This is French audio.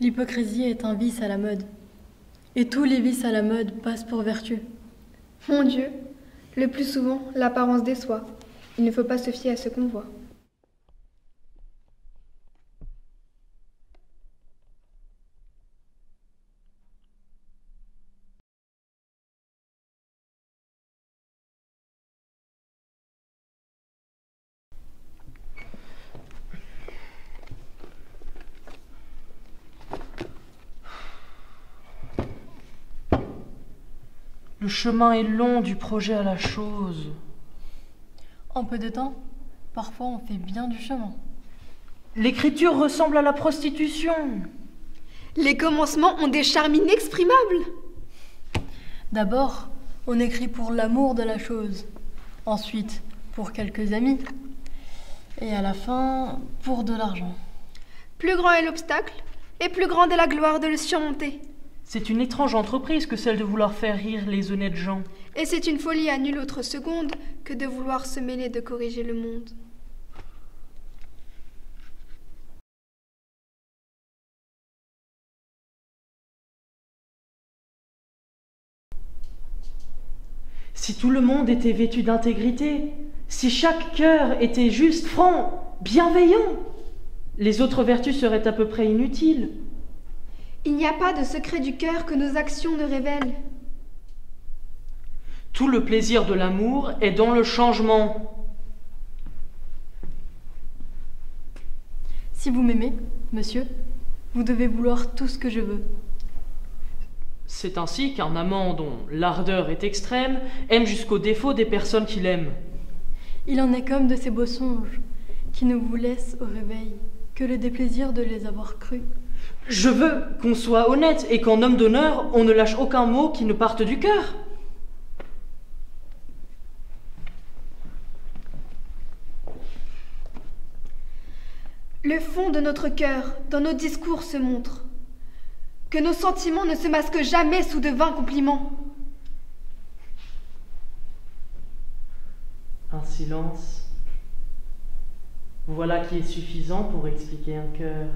L'hypocrisie est un vice à la mode. Et tous les vices à la mode passent pour vertu. Mon Dieu, le plus souvent, l'apparence déçoit. Il ne faut pas se fier à ce qu'on voit. Le chemin est long du projet à la chose. En peu de temps, parfois on fait bien du chemin. L'écriture ressemble à la prostitution. Les commencements ont des charmes inexprimables. D'abord, on écrit pour l'amour de la chose. Ensuite, pour quelques amis. Et à la fin, pour de l'argent. Plus grand est l'obstacle, et plus grande est la gloire de le surmonter. C'est une étrange entreprise que celle de vouloir faire rire les honnêtes gens. Et c'est une folie à nulle autre seconde que de vouloir se mêler de corriger le monde. Si tout le monde était vêtu d'intégrité, si chaque cœur était juste, franc, bienveillant, les autres vertus seraient à peu près inutiles. Il n'y a pas de secret du cœur que nos actions ne révèlent. Tout le plaisir de l'amour est dans le changement. Si vous m'aimez, monsieur, vous devez vouloir tout ce que je veux. C'est ainsi qu'un amant dont l'ardeur est extrême aime jusqu'au défaut des personnes qu'il aime. Il en est comme de ces beaux songes qui ne vous laissent au réveil que le déplaisir de les avoir crus. Je veux qu'on soit honnête et qu'en homme d'honneur, on ne lâche aucun mot qui ne parte du cœur. Le fond de notre cœur, dans nos discours, se montre. Que nos sentiments ne se masquent jamais sous de vains compliments. Un silence. Voilà qui est suffisant pour expliquer un cœur.